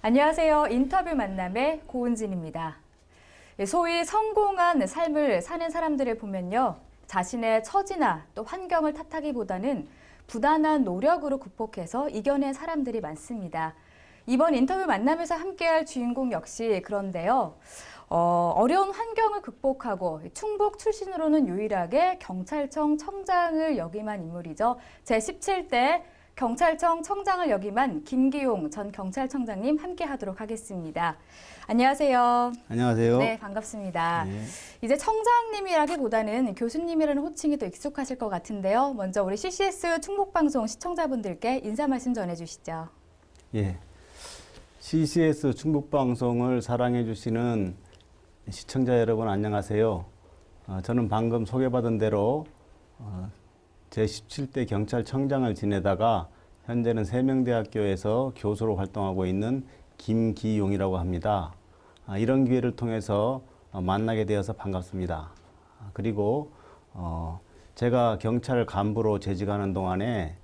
안녕하세요. 인터뷰 만남의 고은진입니다. 소위 성공한 삶을 사는 사람들을 보면요. 자신의 처지나 또 환경을 탓하기보다는 부단한 노력으로 극복해서 이겨낸 사람들이 많습니다. 이번 인터뷰 만남에서 함께할 주인공 역시 그런데요. 어려운 환경을 극복하고 충북 출신으로는 유일하게 경찰청 청장을 역임한 인물이죠. 제17대 경찰청 청장을 역임한 김기용 전 경찰청장님 함께하도록 하겠습니다. 안녕하세요. 안녕하세요. 네, 반갑습니다. 네. 이제 청장님이라기보다는 교수님이라는 호칭이 더 익숙하실 것 같은데요. 먼저 우리 CCS 충북방송 시청자분들께 인사 말씀 전해주시죠. 예, CCS 충북방송을 사랑해 주시는 시청자 여러분 안녕하세요. 저는 방금 소개받은 대로 제17대 경찰청장을 지내다가 현재는 세명대학교에서 교수로 활동하고 있는 김기용이라고 합니다. 이런 기회를 통해서 만나게 되어서 반갑습니다. 그리고 제가 경찰 간부로 재직하는 동안에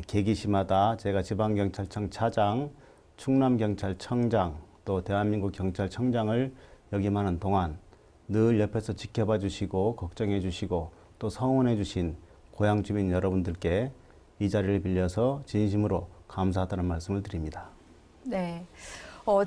계기시마다 제가 지방경찰청 차장, 충남경찰청장, 또 대한민국 경찰청장을 역임하는 동안 늘 옆에서 지켜봐 주시고 걱정해 주시고 또 성원해 주신 고향 주민 여러분들께 이 자리를 빌려서 진심으로 감사하다는 말씀을 드립니다. 네.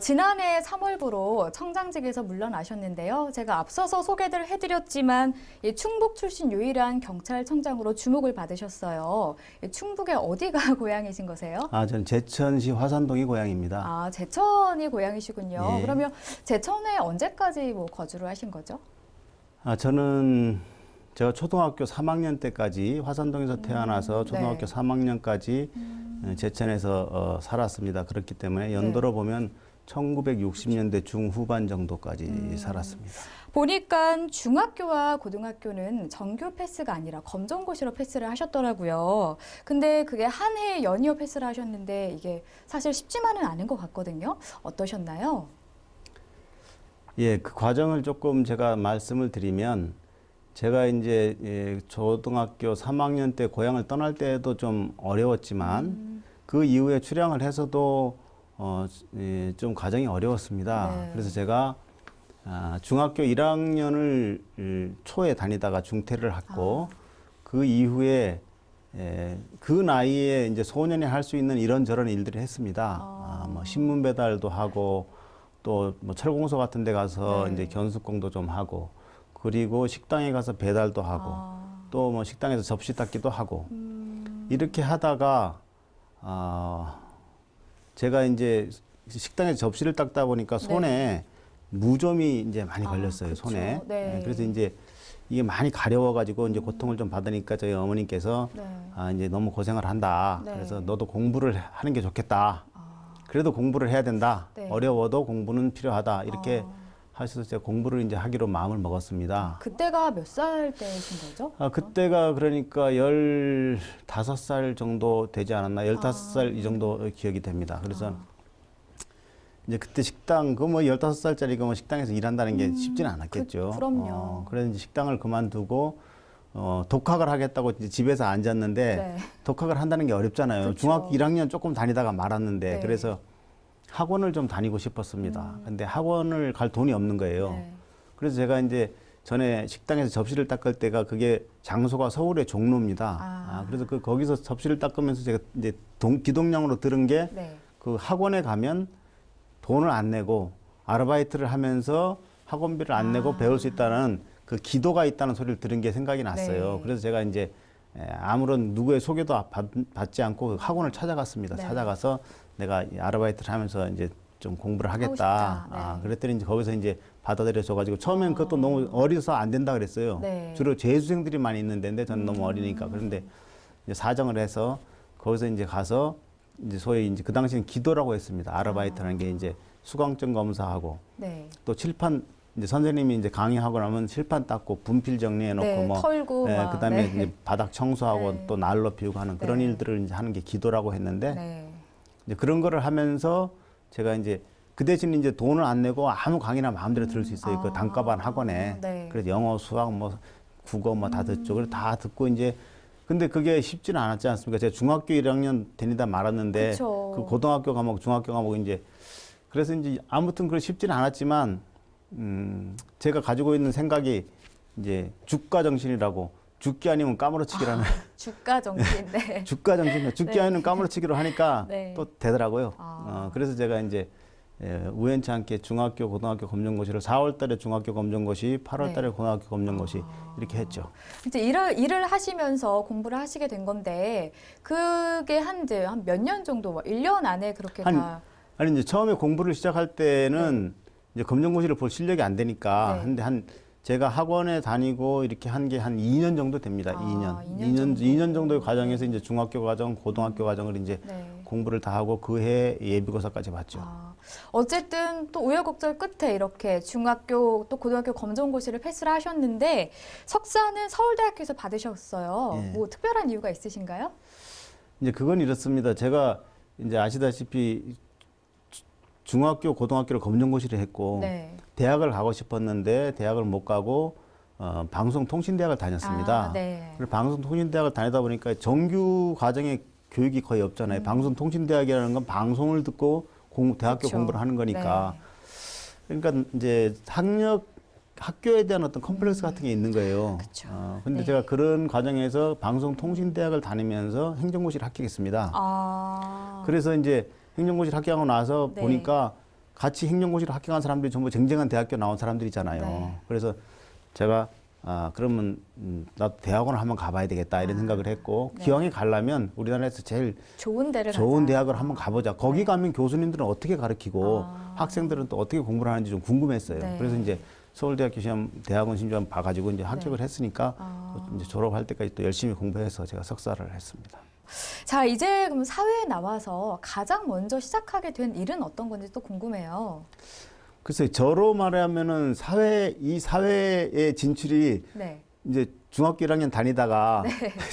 지난해 3월부로 청장직에서 물러나셨는데요. 제가 앞서서 소개를 해드렸지만 충북 출신 유일한 경찰청장으로 주목을 받으셨어요. 충북의 어디가 고향이신 거세요? 저는 제천시 화산동이 고향입니다. 제천이 고향이시군요. 예. 그러면 제천에 언제까지 거주를 하신 거죠? 제가 초등학교 3학년 때까지 화산동에서 태어나서 초등학교 네. 3학년까지 제천에서 살았습니다. 그렇기 때문에 연도로 보면 1960년대 중후반 정도까지 살았습니다. 보니까 중학교와 고등학교는 정규 패스가 아니라 검정고시로 패스를 하셨더라고요. 근데 그게 한 해 연이어 패스를 하셨는데 이게 사실 쉽지만은 않은 것 같거든요. 어떠셨나요? 예, 그 과정을 조금 제가 말씀을 드리면 제가 이제 초등학교 3학년 때 고향을 떠날 때도 좀 어려웠지만 그 이후에 출양을 해서도 좀 과정이 어려웠습니다. 네. 그래서 제가 중학교 1학년을 초에 다니다가 중퇴를 했고 그 이후에 그 나이에 이제 소년이 할 수 있는 이런저런 일들을 했습니다. 뭐 신문 배달도 하고 또 뭐 철공소 같은 데 가서 네. 이제 견습공도 좀 하고 그리고 식당에 가서 배달도 하고 또 뭐 식당에서 접시 닦기도 하고 이렇게 하다가 제가 이제 식당에서 접시를 닦다 보니까 손에 무좀이 이제 많이 걸렸어요. 그쵸. 손에. 네. 그래서 이제 이게 많이 가려워가지고 이제 고통을 좀 받으니까 저희 어머니께서 이제 너무 고생을 한다. 네. 그래서 너도 공부를 하는 게 좋겠다. 그래도 공부를 해야 된다. 네. 어려워도 공부는 필요하다. 이렇게 하셔서 제가 공부를 이제 하기로 마음을 먹었습니다. 그때가 몇 살 때이신 거죠? 그때가 그러니까 15살 정도 되지 않았나? 15살 이 정도 기억이 됩니다. 그래서 이제 그때 식당, 15살짜리가 뭐 식당에서 일한다는 게 쉽지는 않았겠죠. 그럼요. 그래서 이제 식당을 그만두고, 독학을 하겠다고 이제 집에서 앉았는데, 네. 독학을 한다는 게 어렵잖아요. 그쵸. 중학교 1학년 조금 다니다가 말았는데, 네. 그래서 학원을 좀 다니고 싶었습니다. 근데 학원을 갈 돈이 없는 거예요. 네. 그래서 제가 이제 전에 식당에서 접시를 닦을 때가 그게 장소가 서울의 종로입니다. 그래서 거기서 접시를 닦으면서 제가 이제 기동량으로 들은 게 그 네. 학원에 가면 돈을 안 내고 아르바이트를 하면서 학원비를 안 내고 배울 수 있다는 그 기도가 있다는 소리를 들은 게 생각이 났어요. 네. 그래서 제가 이제 아무런 누구의 소개도 받지 않고 그 학원을 찾아갔습니다. 네. 찾아가서 내가 이 아르바이트를 하면서 이제 좀 공부를 하겠다. 싶다. 네. 그랬더니 이제 거기서 이제 받아들여줘가지고 처음엔 그것도 너무 어려서 안 된다 그랬어요. 네. 주로 재수생들이 많이 있는 데인데 저는 너무 어리니까. 그런데 이제 사정을 해서 거기서 이제 가서 이제 소위 이제 그 당시엔 기도라고 했습니다. 아르바이트라는 게 이제 수강증 검사하고 네. 또 칠판 이제 선생님이 이제 강의하고 나면 칠판 닦고 분필 정리해놓고 네, 뭐 털고 막, 그다음에 네. 이제 바닥 청소하고 네. 또 난로 피우고 하는 그런 네. 일들을 이제 하는 게 기도라고 했는데 네. 이제 그런 거를 하면서 제가 이제 그 대신 이제 돈을 안 내고 아무 강의나 마음대로 들을 수 있어요. 그 단과반 학원에. 네. 그래서 영어, 수학, 뭐 국어 뭐 다 듣죠. 그래서 다 듣고 이제 근데 그게 쉽지는 않았지 않습니까? 제가 중학교 1학년 다니다 말았는데 그쵸. 그 고등학교 과목, 중학교 과목 이제 그래서 이제 아무튼 그 쉽지는 않았지만 제가 가지고 있는 생각이 이제 주가 정신이라고 죽기 아니면 까무러치기라는 주가 정신인데. 주가 정신, 죽기 네. 아니면 까무러치기로 하니까 네. 또 되더라고요. 아. 그래서 제가 이제 우연치 않게 중학교, 고등학교 검정고시를 4월달에 중학교 검정고시, 8월달에 네. 고등학교 검정고시 이렇게 했죠. 이제 일을 하시면서 공부를 하시게 된 건데 그게 한 몇 년 정도, 1년 안에 그렇게 다. 아니 이제 처음에 공부를 시작할 때는 이제 검정고시를 볼 실력이 안 되니까 네. 근데 제가 학원에 다니고 이렇게 한 게 한 2년 정도 됩니다. 아, 2년. 2년 정도의 과정에서 이제 중학교 과정, 고등학교 과정을 이제 네. 공부를 다 하고 그 해 예비고사까지 봤죠. 어쨌든 또 우여곡절 끝에 이렇게 중학교 또 고등학교 검정고시를 패스를 하셨는데 석사는 서울대학교에서 받으셨어요. 예. 뭐 특별한 이유가 있으신가요? 이제 그건 이렇습니다. 제가 이제 아시다시피 중학교, 고등학교를 검정고시를 했고 네. 대학을 가고 싶었는데 대학을 못 가고 방송통신대학을 다녔습니다. 네. 그리고 방송통신대학을 다니다 보니까 정규 과정에 교육이 거의 없잖아요. 방송통신대학이라는 건 방송을 듣고 대학교 그쵸. 공부를 하는 거니까. 네. 그러니까 이제 학교에 대한 어떤 컴플렉스 같은 게 있는 거예요. 그쵸. 근데 네. 제가 그런 과정에서 방송통신대학을 다니면서 행정고시를 합격했습니다. 그래서 이제 행정고시를 합격하고 나서 네. 보니까 같이 행정고시를 합격한 사람들이 전부 쟁쟁한 대학교 나온 사람들이잖아요. 네. 그래서 제가 그러면 나도 대학원을 한번 가봐야 되겠다 이런 생각을 했고 네. 기왕에 가려면 우리나라에서 제일 좋은 데를 좋은 가자. 대학을 한번 가보자. 거기 네. 가면 교수님들은 어떻게 가르치고 아. 학생들은 또 어떻게 공부를 하는지 좀 궁금했어요. 네. 그래서 이제 서울대학교 시험 대학원 신청 봐가지고 이제 합격을 했으니까 이제 졸업할 때까지 또 열심히 공부해서 제가 석사를 했습니다. 자, 이제 그럼 사회에 나와서 가장 먼저 시작하게 된 일은 어떤 건지 또 궁금해요. 글쎄 저로 말하면은 이 사회의 진출이 네. 이제 중학교 1학년 다니다가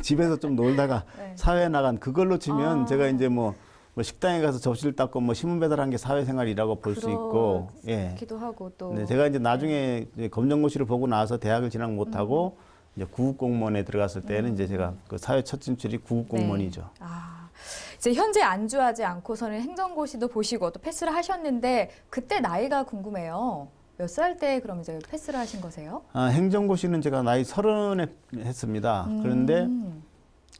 집에서 좀 놀다가 네. 사회에 나간 그걸로 치면 아. 제가 이제 뭐 식당에 가서 접시를 닦고 뭐 신문 배달한 게 사회생활이라고 볼 수 있고, 예. 기도 하고 또. 네, 제가 이제 나중에 이제 검정고시를 보고 나서 대학을 진학 못하고 이제 구급공무원에 들어갔을 때는 이제 제가 그 사회 첫 진출이 구급공무원이죠. 네. 이제 현재 안주하지 않고서는 행정고시도 보시고 또 패스를 하셨는데 그때 나이가 궁금해요. 몇 살 때 그럼 이제 패스를 하신 거세요? 행정고시는 제가 나이 30에 했습니다. 그런데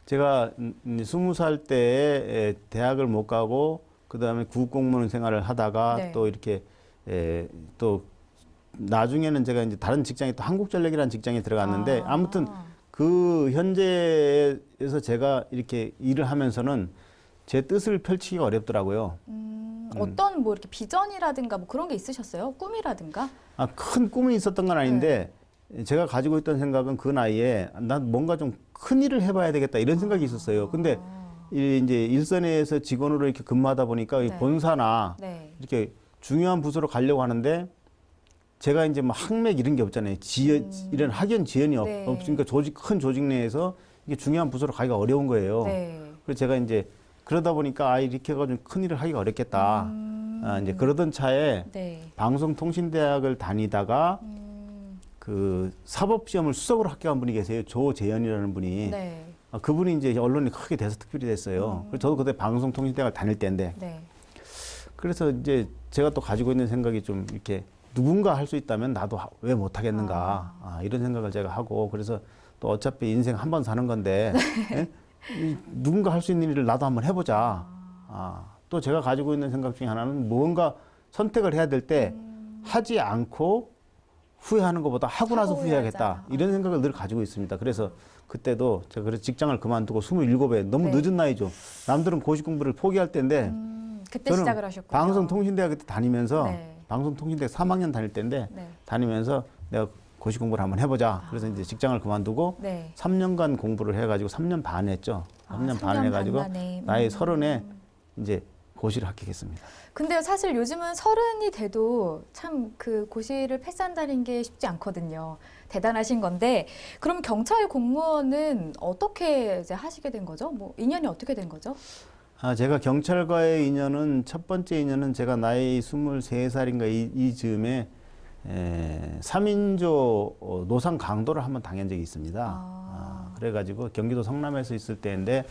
제가 20살 때에 대학을 못 가고 그다음에 구급공무원 생활을 하다가 네. 또 이렇게 또 나중에는 제가 이제 다른 직장에 또 한국전력이라는 직장에 들어갔는데 아무튼 그 현재에서 제가 이렇게 일을 하면서는 제 뜻을 펼치기가 어렵더라고요. 어떤 뭐 이렇게 비전이라든가 뭐 그런 게 있으셨어요? 꿈이라든가? 큰 꿈이 있었던 건 아닌데 제가 가지고 있던 생각은 그 나이에 난 뭔가 좀 큰 일을 해봐야 되겠다 이런 생각이 있었어요. 근데 이제 일선에서 직원으로 이렇게 근무하다 보니까 이 네. 본사나 네. 이렇게 중요한 부서로 가려고 하는데 제가 이제 뭐 학맥 이런 게 없잖아요. 이런 학연 지연이 네. 없으니까 큰 조직 내에서 이게 중요한 부서로 가기가 어려운 거예요. 네. 그래서 제가 이제 그러다 보니까 이렇게 해가지고 큰 일을 하기가 어렵겠다. 이제 그러던 차에 네. 방송통신대학을 다니다가 그 사법시험을 수석으로 합격한 분이 계세요. 조재현이라는 분이. 네. 그분이 이제 언론에 크게 돼서 특별히 됐어요. 그래서 저도 그때 방송통신대학을 다닐 때인데 네. 그래서 이제 제가 또 가지고 있는 생각이 좀 이렇게 누군가 할 수 있다면 나도 왜 못하겠는가 이런 생각을 제가 하고 그래서 또 어차피 인생 한 번 사는 건데 예? 누군가 할 수 있는 일을 나도 한번 해보자. 또 제가 가지고 있는 생각 중에 하나는 무언가 선택을 해야 될 때 하지 않고 후회하는 것보다 하고 나서 후회하겠다. 후회하자. 이런 생각을 늘 가지고 있습니다. 그래서 그때도 제가 그래서 직장을 그만두고 27에 너무 네. 늦은 나이죠. 남들은 고시 공부를 포기할 때인데 그때 저는 시작을 하셨군요. 방송통신대학 그때 다니면서 네. 방송통신대학 3학년 다닐 때인데 네. 다니면서 내가 고시 공부를 한번 해보자. 그래서 이제 직장을 그만두고 네. 3년간 공부를 해가지고 3년 반 했죠. 3년 반 3년 해가지고 반 만에. 나이 30에 이제 고시를 합격했습니다. 근데 사실 요즘은 30이 돼도 참 그 고시를 패스한다는 게 쉽지 않거든요. 대단하신 건데 그럼 경찰 공무원은 어떻게 이제 하시게 된 거죠? 뭐 인연이 어떻게 된 거죠? 제가 경찰과의 인연은 첫 번째 인연은 제가 나이 23살인가 이 즈음에 3인조 노상 강도를 한번 당한 적이 있습니다. 그래가지고 경기도 성남에서 있을 때인데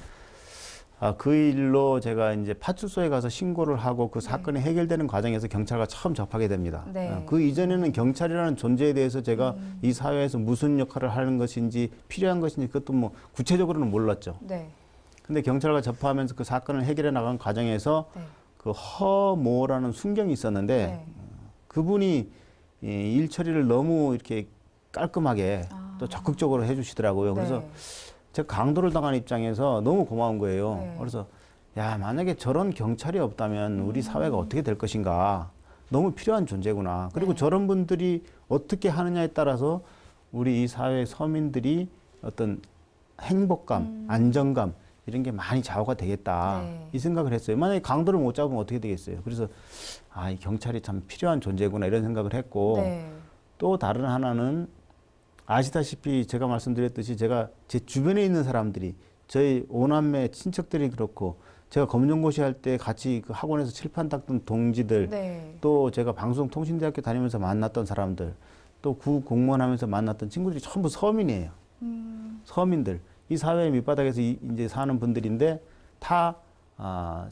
그 일로 제가 이제 파출소에 가서 신고를 하고 그 사건이 해결되는 과정에서 경찰과 처음 접하게 됩니다. 네. 그 이전에는 경찰이라는 존재에 대해서 제가 이 사회에서 무슨 역할을 하는 것인지 필요한 것인지 그것도 뭐 구체적으로는 몰랐죠. 네. 근데 경찰과 접하면서 그 사건을 해결해 나간 과정에서 네. 그 허모라는 순경이 있었는데 네. 그분이 이 일 처리를 너무 이렇게 깔끔하게 또 적극적으로 해주시더라고요. 그래서 네. 제가 강도를 당한 입장에서 너무 고마운 거예요. 네. 그래서 야, 만약에 저런 경찰이 없다면 우리 사회가 어떻게 될 것인가. 너무 필요한 존재구나. 그리고 네. 저런 분들이 어떻게 하느냐에 따라서 우리 이 사회 서민들이 어떤 행복감, 안정감 이런 게 많이 좌우가 되겠다. 네. 이 생각을 했어요. 만약에 강도를 못 잡으면 어떻게 되겠어요. 그래서 이 경찰이 참 필요한 존재구나 이런 생각을 했고 네. 또 다른 하나는 아시다시피 제가 말씀드렸듯이 제가 제 주변에 있는 사람들이 저희 오남매 친척들이 그렇고 제가 검정고시 할 때 같이 그 학원에서 칠판 닦던 동지들 네. 또 제가 방송통신대학교 다니면서 만났던 사람들 또 구 공무원 하면서 만났던 친구들이 전부 서민이에요. 서민들. 이 사회의 밑바닥에서 이제 사는 분들인데 다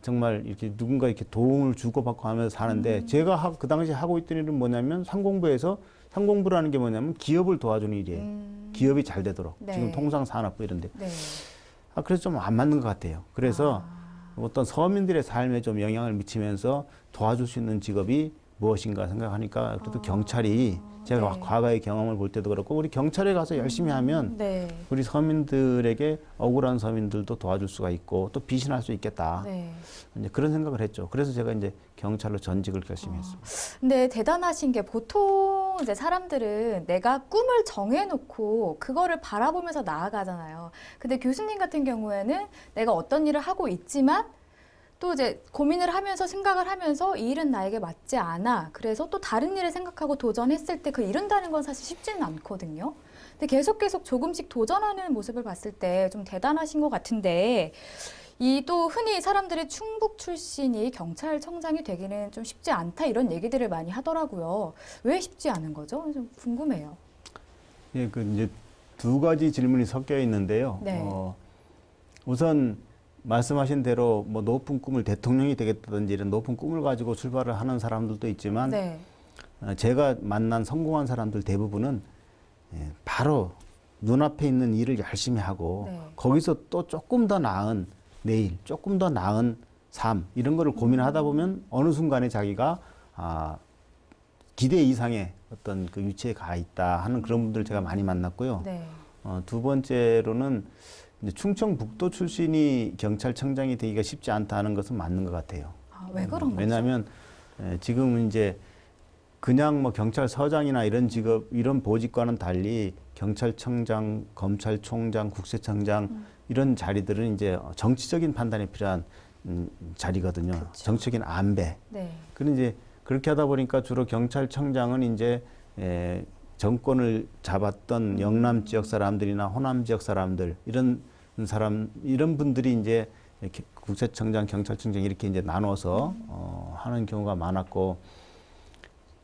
정말 이렇게 누군가 이렇게 도움을 주고받고 하면서 사는데 제가 그 당시에 하고 있던 일은 뭐냐면 상공부라는 게 뭐냐면 기업을 도와주는 일이에요. 기업이 잘 되도록. 네. 지금 통상산업부 이런데. 네. 그래서 좀 안 맞는 것 같아요. 그래서 어떤 서민들의 삶에 좀 영향을 미치면서 도와줄 수 있는 직업이 무엇인가 생각하니까 그래도 경찰이 제가 네. 과거의 경험을 볼 때도 그렇고 우리 경찰에 가서 열심히 하면 네. 우리 서민들에게 억울한 서민들도 도와줄 수가 있고 또 비신할 수 있겠다. 네. 이제 그런 생각을 했죠. 그래서 제가 이제 경찰로 전직을 결심했습니다. 근데 대단하신 게 보통 이제 사람들은 내가 꿈을 정해놓고 그거를 바라보면서 나아가잖아요. 근데 교수님 같은 경우에는 내가 어떤 일을 하고 있지만 또 이제 고민을 하면서 생각을 하면서 이 일은 나에게 맞지 않아. 그래서 또 다른 일을 생각하고 도전했을 때 그 이룬다는 건 사실 쉽지는 않거든요. 근데 계속 조금씩 도전하는 모습을 봤을 때 좀 대단하신 것 같은데 이 또 흔히 사람들이 충북 출신이 경찰청장이 되기는 좀 쉽지 않다 이런 얘기들을 많이 하더라고요. 왜 쉽지 않은 거죠? 좀 궁금해요. 예, 그 이제 두 가지 질문이 섞여 있는데요. 네. 우선 말씀하신 대로 뭐 높은 꿈을 대통령이 되겠다든지 이런 높은 꿈을 가지고 출발을 하는 사람들도 있지만 네. 제가 만난 성공한 사람들 대부분은 바로 눈앞에 있는 일을 열심히 하고 네. 거기서 또 조금 더 나은 내일, 조금 더 나은 삶 이런 거를 고민하다 보면 어느 순간에 자기가 기대 이상의 어떤 그 위치에 가 있다 하는 그런 분들 제가 많이 만났고요. 네. 두 번째로는 이제 충청북도 출신이 경찰청장이 되기가 쉽지 않다 하는 것은 맞는 것 같아요. 왜 그런 거죠? 왜냐하면 지금은 이제 그냥 뭐 경찰서장이나 이런 직업, 이런 보직과는 달리 경찰청장, 검찰총장, 국세청장 이런 자리들은 이제 정치적인 판단이 필요한 자리거든요. 그쵸. 정치적인 안배. 네. 그런데 이제 그렇게 하다 보니까 주로 경찰청장은 이제 정권을 잡았던 영남 지역 사람들이나 호남 지역 사람들 이런 분들이 이제 이렇게 국세청장, 경찰청장 이렇게 이제 나눠서 하는 경우가 많았고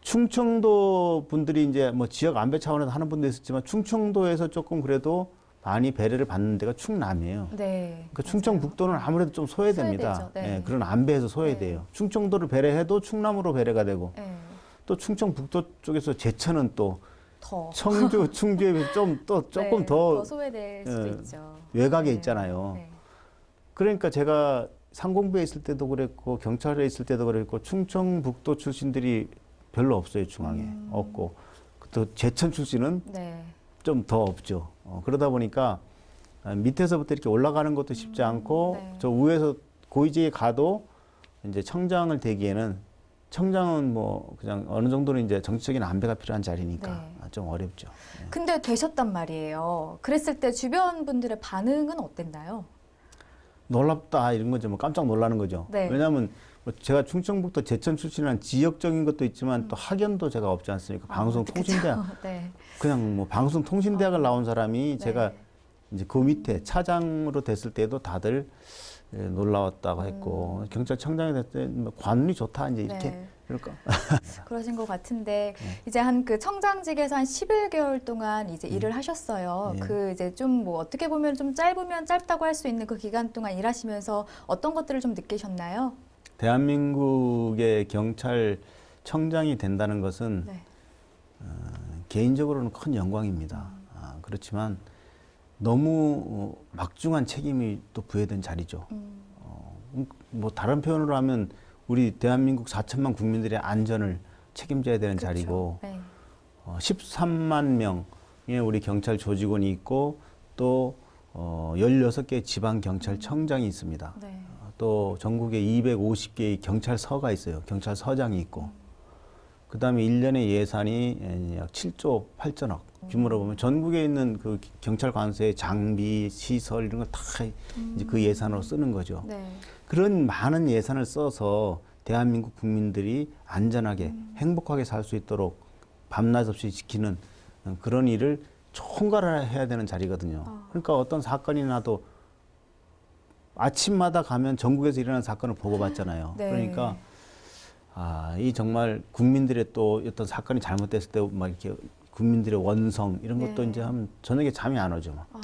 충청도 분들이 이제 뭐 지역 안배 차원에서 하는 분도 있었지만 충청도에서 조금 그래도 많이 배려를 받는 데가 충남이에요. 네. 그러니까 충청북도는 아무래도 좀 소외됩니다. 소외되죠. 네. 그런 안배에서 소외돼요. 충청도를 배려해도 충남으로 배려가 되고 네. 또 충청북도 쪽에서 제천은 또 더. 청주, 충주에 비해서 조금 네, 더 소외될 수도 있죠. 외곽에 네. 있잖아요. 네. 그러니까 제가 상공부에 있을 때도 그랬고 경찰에 있을 때도 그랬고 충청북도 출신들이 별로 없어요. 중앙에 없고 또 제천 출신은 네. 좀 더 없죠. 그러다 보니까 밑에서부터 이렇게 올라가는 것도 쉽지 않고 네. 저 위에서 고위직에 가도 이제 청장을 되기에는 청장은 뭐 그냥 어느 정도는 이제 정치적인 안배가 필요한 자리니까 네. 좀 어렵죠. 근데 되셨단 말이에요. 그랬을 때 주변 분들의 반응은 어땠나요? 놀랍다 이런 거죠. 뭐 깜짝 놀라는 거죠. 네. 왜냐하면 뭐 제가 충청북도 제천 출신이란 지역적인 것도 있지만 또 학연도 제가 없지 않습니까? 방송통신대학 네. 그냥 뭐 방송통신대학을 나온 사람이 제가 이제 그 밑에 차장으로 됐을 때도 다들 놀라웠다고 했고 경찰청장이 됐을 때 뭐 관운이 좋다 이제 이렇게 그럴까? 그러신 것 같은데 이제 한 그 청장직에서 한 11개월 동안 이제 일을 하셨어요. 예. 그 이제 좀 뭐 어떻게 보면 좀 짧으면 짧다고 할 수 있는 그 기간 동안 일하시면서 어떤 것들을 좀 느끼셨나요? 대한민국의 경찰청장이 된다는 것은 네. 개인적으로는 큰 영광입니다. 그렇지만 너무 막중한 책임이 또 부여된 자리죠. 뭐 다른 표현으로 하면 우리 대한민국 4천만 국민들의 안전을 책임져야 되는 그쵸. 자리고 네. 13만 명의 우리 경찰 조직원이 있고 또 16개 지방 경찰청장이 있습니다. 네. 또 전국에 250개의 경찰서가 있어요. 경찰서장이 있고. 그 다음에 1년의 예산이 약 7조 8천억 규모로 보면 전국에 있는 그 경찰 관서의 장비, 시설 이런 거 다 이제 그 예산으로 쓰는 거죠. 네. 그런 많은 예산을 써서 대한민국 국민들이 안전하게 행복하게 살 수 있도록 밤낮 없이 지키는 그런 일을 총괄을 해야 되는 자리거든요. 그러니까 어떤 사건이 나도 아침마다 가면 전국에서 일어나는 사건을 보고받잖아요. 네. 그러니까 이 정말 국민들의 또 어떤 사건이 잘못됐을 때 막 이렇게 국민들의 원성 이런 것도 네. 이제 하면 저녁에 잠이 안 오죠. 막. 아,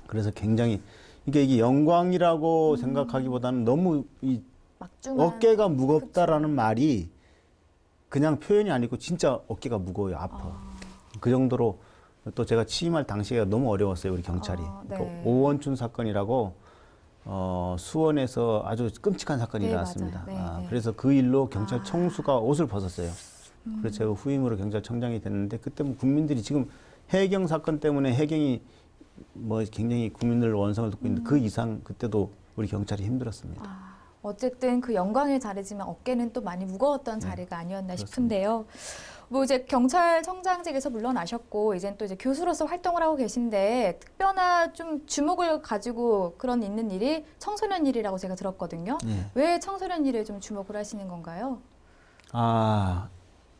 그래서 굉장히 이게 영광이라고 생각하기보다는 너무 이 막중한 어깨가 무겁다라는 말이 그냥 표현이 아니고 진짜 어깨가 무거워요. 아파. 그 정도로 또 제가 취임할 당시가 너무 어려웠어요. 우리 경찰이. 네. 그러니까 오원춘 사건이라고 수원에서 아주 끔찍한 사건이 네, 일어났습니다. 맞아요. 네, 네. 그래서 그 일로 경찰 청수가 옷을 벗었어요. 그래서 제가 후임으로 경찰청장이 됐는데 그때 뭐 국민들이 지금 해경 사건 때문에 해경이 뭐 굉장히 국민들 원성을 듣고 있는데 그 이상 그때도 우리 경찰이 힘들었습니다. 어쨌든 그 영광의 자리지만 어깨는 또 많이 무거웠던 자리가 아니었나 그렇습니다. 싶은데요. 뭐 이제 경찰청장직에서 물러나셨고 이젠 또 이제 교수로서 활동을 하고 계신데 특별한 좀 주목을 가지고 그런 있는 일이 청소년 일이라고 제가 들었거든요. 예. 왜 청소년 일에 좀 주목을 하시는 건가요?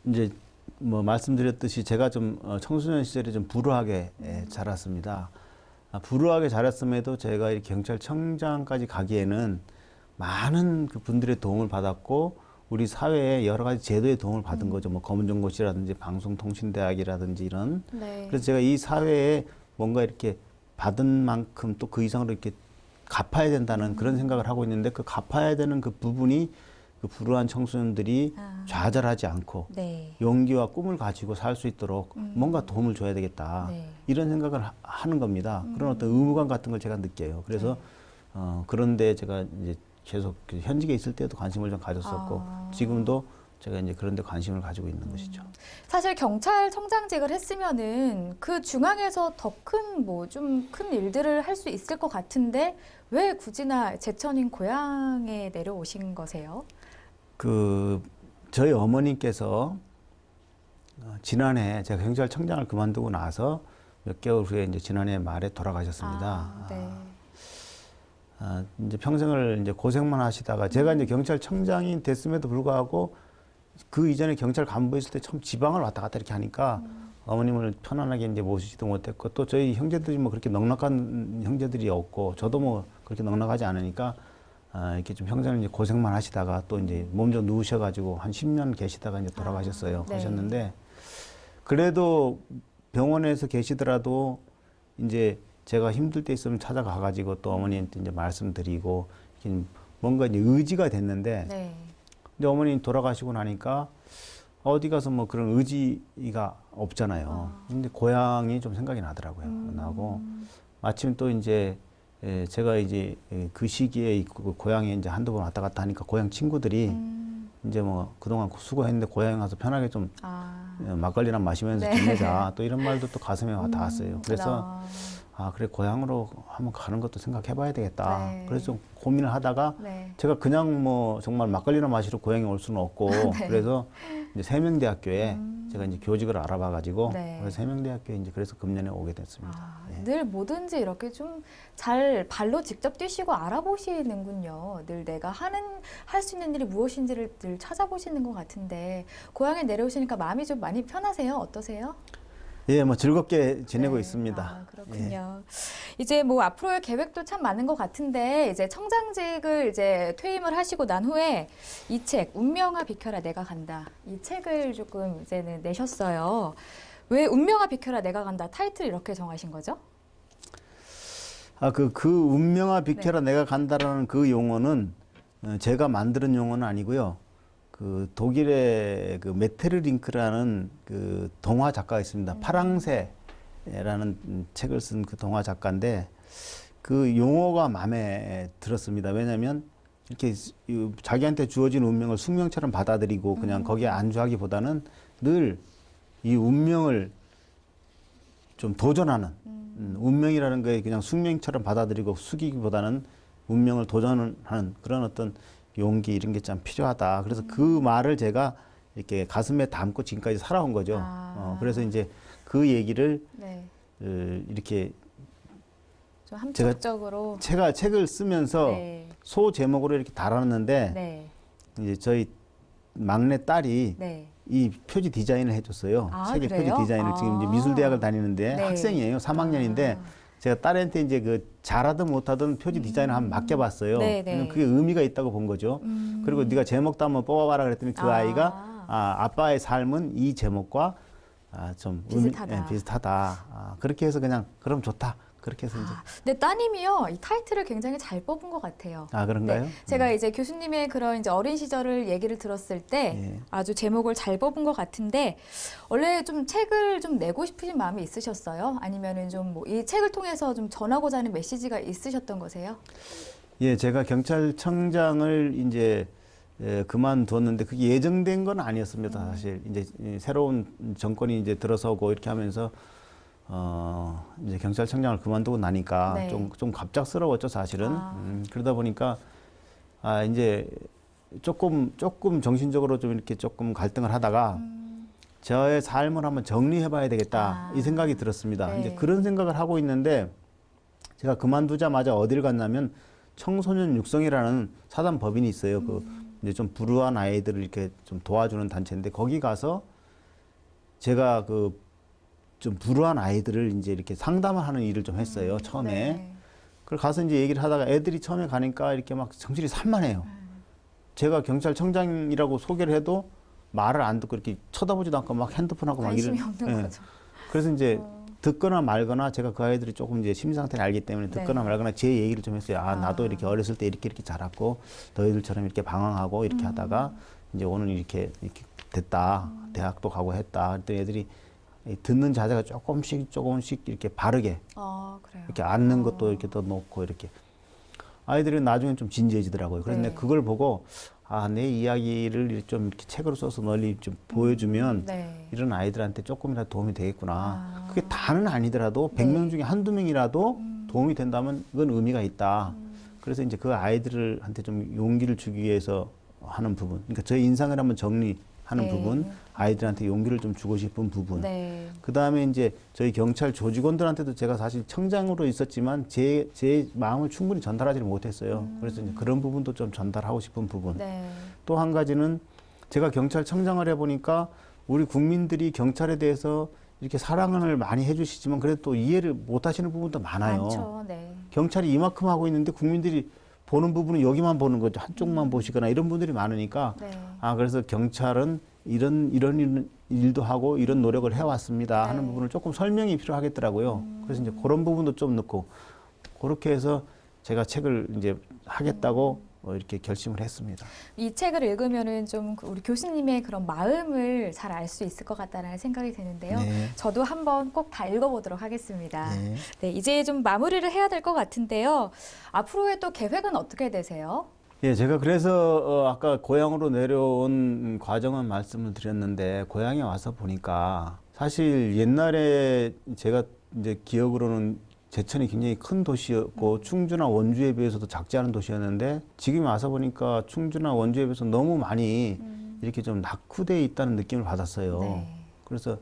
이제 뭐 말씀드렸듯이 제가 좀 청소년 시절에 좀 불우하게 자랐습니다. 불우하게 자랐음에도 제가 이 경찰청장까지 가기에는 많은 그 분들의 도움을 받았고 우리 사회에 여러 가지 제도의 도움을 받은 거죠. 뭐 검은정고시라든지 방송통신대학이라든지 이런. 네. 그래서 제가 이 사회에 뭔가 이렇게 받은 만큼 또 그 이상으로 이렇게 갚아야 된다는 그런 생각을 하고 있는데 그 갚아야 되는 그 부분이 그 불우한 청소년들이 좌절하지 않고 네. 용기와 꿈을 가지고 살 수 있도록 뭔가 도움을 줘야 되겠다. 네. 이런 생각을 하는 겁니다. 그런 어떤 의무감 같은 걸 제가 느껴요. 그래서 그런데 제가 이제 계속 그 현직에 있을 때도 관심을 좀 가졌었고 지금도 제가 이제 그런 데 관심을 가지고 있는 것이죠. 사실 경찰청장직을 했으면은 그 중앙에서 더 큰 뭐 좀 큰 일들을 할 수 있을 것 같은데 왜 굳이나 제천인 고향에 내려오신 거세요? 저희 어머니께서 지난해 제가 경찰청장을 그만두고 나서 몇 개월 후에 이제 지난해 말에 돌아가셨습니다. 네. 이제 평생을 이제 고생만 하시다가 제가 이제 경찰청장이 됐음에도 불구하고 그 이전에 경찰 간부에 있을 때 처음 지방을 왔다 갔다 이렇게 하니까 어머님을 편안하게 이제 모시지도 못했고 또 저희 형제들이 뭐 그렇게 넉넉한 형제들이 없고 저도 뭐 그렇게 넉넉하지 않으니까 이렇게 좀 평생을 이제 고생만 하시다가 또 이제 몸 좀 누우셔가지고 한 10년 계시다가 이제 돌아가셨어요. 네. 하셨는데 그래도 병원에서 계시더라도 이제 제가 힘들 때 있으면 찾아가가지고 또 어머니한테 이제 말씀드리고 뭔가 이제 의지가 됐는데 네. 이제 어머니 돌아가시고 나니까 어디 가서 뭐 그런 의지가 없잖아요. 근데 고향이 좀 생각이 나더라고요. 나고 마침 또 이제 제가 이제 그 시기에 고향에 이제 한두 번 왔다 갔다 하니까 고향 친구들이 이제 뭐 그동안 수고했는데 고향에 가서 편하게 좀 막걸리나 마시면서 네. 지내자 또 이런 말도 또 가슴에 와 닿았어요. 그래서 아, 그래 고향으로 한번 가는 것도 생각해 봐야 되겠다. 네. 그래서 좀 고민을 하다가 네. 제가 그냥 뭐 정말 막걸리나 마시러 고향에 올 수는 없고 네. 그래서 이제 세명대학교에 제가 이제 교직을 알아봐 가지고 네. 그래서 세명대학교에 이제 그래서 금년에 오게 됐습니다. 네. 늘 뭐든지 이렇게 좀 잘 발로 직접 뛰시고 알아보시는군요. 늘 내가 할 수 있는 일이 무엇인지를 늘 찾아보시는 것 같은데 고향에 내려오시니까 마음이 좀 많이 편하세요? 어떠세요? 예, 뭐 즐겁게 지내고 네. 있습니다. 아, 그렇군요. 이제 뭐 앞으로의 계획도 참 많은 것 같은데 이제 청장직을 이제 퇴임을 하시고 난 후에 이 책 운명아 비켜라 내가 간다 이 책을 조금 이제는 내셨어요. 왜 운명아 비켜라 내가 간다 타이틀 이렇게 정하신 거죠? 그 운명아 비켜라 네. 내가 간다라는 그 용어는 제가 만드는 용어는 아니고요. 그 독일의 그 메테르링크라는 그 동화 작가가 있습니다. 파랑새라는 책을 쓴 그 동화 작가인데 그 용어가 마음에 들었습니다. 왜냐하면 이렇게 자기한테 주어진 운명을 숙명처럼 받아들이고 그냥 거기에 안주하기보다는 늘 이 운명을 좀 도전하는 운명이라는 거에 그냥 숙명처럼 받아들이고 숙이기보다는 운명을 도전하는 그런 어떤 용기 이런 게 참 필요하다. 그래서 그 말을 제가 이렇게 가슴에 담고 지금까지 살아온 거죠. 아. 그래서 이제 그 얘기를 네. 이렇게 좀 함축적으로 책을 쓰면서 네. 소 제목으로 이렇게 달았는데 네. 이제 저희 막내 딸이 네. 이 표지 디자인을 해줬어요. 아, 책의 그래요? 표지 디자인을 지금 이제 아. 미술대학을 다니는데 네. 학생이에요. 3학년인데 제가 딸한테 이제 그 잘하든 못하든 표지 디자인을 한번 맡겨봤어요. 네, 네. 왜냐면 그게 의미가 있다고 본 거죠. 그리고 네가 제목도 한번 뽑아봐라 그랬더니 그 아. 아이가 아빠의 삶은 이 제목과 좀 비슷하다. 비슷하다. 그렇게 해서 그냥 그럼 좋다. 그렇게 해서 이제 근데 따님이요, 이 타이틀을 굉장히 잘 뽑은 것 같아요. 그런가요? 네, 제가 이제 교수님의 그런 이제 어린 시절을 얘기를 들었을 때 예. 아주 제목을 잘 뽑은 것 같은데 원래 좀 책을 좀 내고 싶으신 마음이 있으셨어요? 아니면은 좀 뭐 이 책을 통해서 좀 전하고자 하는 메시지가 있으셨던 거세요? 예, 제가 경찰청장을 이제 그만뒀는데 그게 예정된 건 아니었습니다. 사실 이제 새로운 정권이 이제 들어서고 이렇게 하면서 이제 경찰청장을 그만두고 나니까 네. 좀 갑작스러웠죠, 사실은. 그러다 보니까 이제 조금 정신적으로 좀 이렇게 조금 갈등을 하다가 저의 삶을 한번 정리해봐야 되겠다 이 생각이 들었습니다. 네. 이제 그런 생각을 하고 있는데 제가 그만두자마자 어디를 갔냐면 청소년 육성이라는 사단 법인이 있어요. 그 이제 좀 불우한 아이들을 이렇게 좀 도와주는 단체인데 거기 가서 제가 그 좀 불우한 아이들을 이제 이렇게 상담을 하는 일을 좀 했어요, 처음에. 네. 그걸 가서 이제 얘기를 하다가 애들이 처음에 가니까 이렇게 막 성질이 산만해요. 제가 경찰청장이라고 소개를 해도 말을 안 듣고 이렇게 쳐다보지도 않고 막 핸드폰하고 막 관심이 이런. 없는 거죠. 그래서 이제 듣거나 말거나 제가 그 아이들이 조금 이제 심리 상태를 알기 때문에 듣거나 네. 말거나 제 얘기를 좀 했어요. 나도 이렇게 어렸을 때 이렇게 자랐고 너희들처럼 이렇게 방황하고 이렇게 하다가 이제 오늘 이렇게 됐다. 대학도 가고 했다. 그랬더니 애들이 듣는 자세가 조금씩 이렇게 바르게 그래요. 이렇게 앉는 것도 이렇게 더 놓고 이렇게 아이들이 나중에 좀 진지해지더라고요. 그래서 네. 내가 그걸 보고 내 이야기를 좀 이렇게 책으로 써서 널리 좀 보여주면 네. 이런 아이들한테 조금이라도 도움이 되겠구나. 그게 네. 다는 아니더라도 100명 중에 한두 명이라도 도움이 된다면 그건 의미가 있다. 그래서 이제 그 아이들한테 좀 용기를 주기 위해서 하는 부분. 그러니까 저의 인상을 한번 정리하는 네. 부분, 아이들한테 용기를 좀 주고 싶은 부분. 네. 그 다음에 이제 저희 경찰 조직원들한테도 제가 사실 청장으로 있었지만 제 마음을 충분히 전달하지를 못했어요. 그래서 이제 그런 부분도 좀 전달하고 싶은 부분. 네. 또 한 가지는 제가 경찰청장을 해보니까 우리 국민들이 경찰에 대해서 이렇게 사랑을 많이 해주시지만 그래도 또 이해를 못하시는 부분도 많아요. 많죠. 네. 경찰이 이만큼 하고 있는데 국민들이 보는 부분은 여기만 보는 거죠. 한쪽만 보시거나 이런 분들이 많으니까 네. 그래서 경찰은 이런 일도 하고 이런 노력을 해왔습니다 하는 네. 부분을 조금 설명이 필요하겠더라고요. 그래서 이제 그런 부분도 좀 넣고 그렇게 해서 제가 책을 이제 하겠다고 이렇게 결심을 했습니다. 이 책을 읽으면은 좀 우리 교수님의 그런 마음을 잘 알 수 있을 것 같다는 생각이 드는데요. 네. 저도 한번 꼭 다 읽어보도록 하겠습니다. 네. 네, 이제 좀 마무리를 해야 될 것 같은데요. 앞으로의 또 계획은 어떻게 되세요? 예, 제가 그래서 아까 고향으로 내려온 과정은 말씀을 드렸는데 고향에 와서 보니까 사실 옛날에 제가 이제 기억으로는 제천이 굉장히 큰 도시였고 충주나 원주에 비해서도 작지 않은 도시였는데 지금 와서 보니까 충주나 원주에 비해서 너무 많이 이렇게 좀 낙후되어 있다는 느낌을 받았어요. 네. 그래서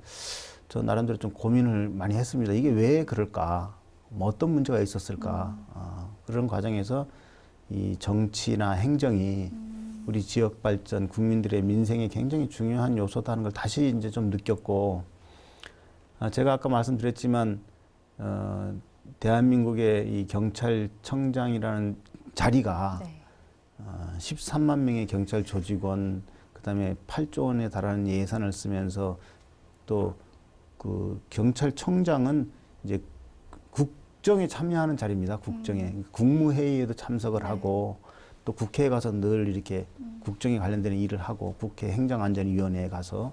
저 나름대로 좀 고민을 많이 했습니다. 이게 왜 그럴까? 뭐 어떤 문제가 있었을까? 그런 과정에서 이 정치나 행정이 우리 지역 발전, 국민들의 민생에 굉장히 중요한 요소다는 걸 다시 이제 좀 느꼈고, 제가 아까 말씀드렸지만 대한민국의 이 경찰청장이라는 자리가 네. 13만 명의 경찰 조직원, 그다음에 8조 원에 달하는 예산을 쓰면서 또 그 경찰청장은 이제 국정에 참여하는 자리입니다. 국정에 국무회의에도 참석을 네. 하고 또 국회에 가서 늘 이렇게 국정에 관련된 일을 하고 국회 행정안전위원회에 가서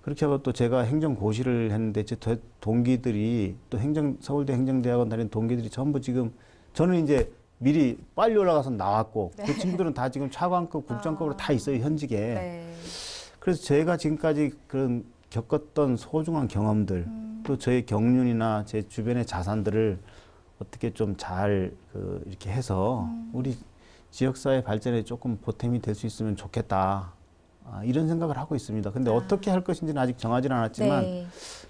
그렇게 하고 또 제가 행정고시를 했는데 제 동기들이 또 서울대 행정대학원 다니는 동기들이 전부 지금 저는 이제 미리 빨리 올라가서 나왔고 네. 그 친구들은 다 지금 차관급, 국장급으로 다 있어요, 현직에. 네. 그래서 제가 지금까지 그런 겪었던 소중한 경험들 또 저의 경륜이나 제 주변의 자산들을 어떻게 좀 잘 이렇게 해서 우리 지역사회 발전에 조금 보탬이 될 수 있으면 좋겠다. 이런 생각을 하고 있습니다. 근데 어떻게 할 것인지는 아직 정하지는 않았지만 네.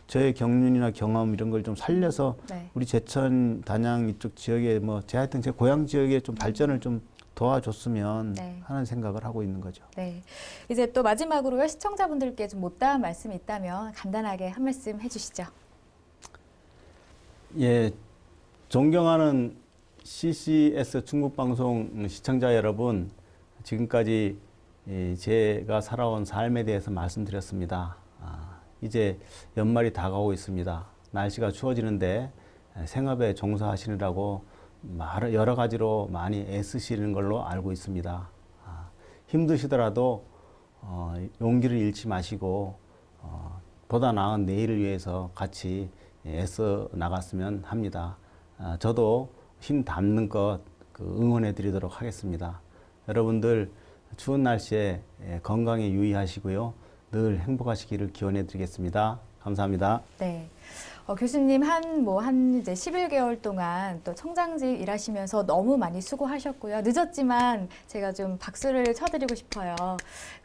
저의 경륜이나 경험 이런 걸 좀 살려서 네. 우리 제천, 단양 이쪽 지역에 제 하여튼 제 고향 지역에 좀 발전을 좀 도와줬으면 네. 하는 생각을 하고 있는 거죠. 네. 이제 또 마지막으로 시청자분들께 좀 못다한 말씀이 있다면 간단하게 한 말씀 해주시죠. 예, 존경하는 CCS 중국방송 시청자 여러분, 지금까지 제가 살아온 삶에 대해서 말씀드렸습니다. 이제 연말이 다가오고 있습니다. 날씨가 추워지는데 생업에 종사하시느라고 여러 가지로 많이 애쓰시는 걸로 알고 있습니다. 힘드시더라도 용기를 잃지 마시고 보다 나은 내일을 위해서 같이 애써 나갔으면 합니다. 저도 힘 닿는 것 응원해 드리도록 하겠습니다. 여러분들 추운 날씨에 건강에 유의하시고요. 늘 행복하시기를 기원해 드리겠습니다. 감사합니다. 네. 교수님 이제 11개월 동안 또 청장직 일하시면서 너무 많이 수고하셨고요. 늦었지만 제가 좀 박수를 쳐드리고 싶어요.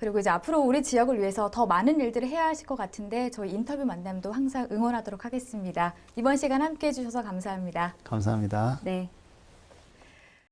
그리고 이제 앞으로 우리 지역을 위해서 더 많은 일들을 해야 하실 것 같은데 저희 인터뷰 만남도 항상 응원하도록 하겠습니다. 이번 시간 함께 해주셔서 감사합니다. 감사합니다. 네.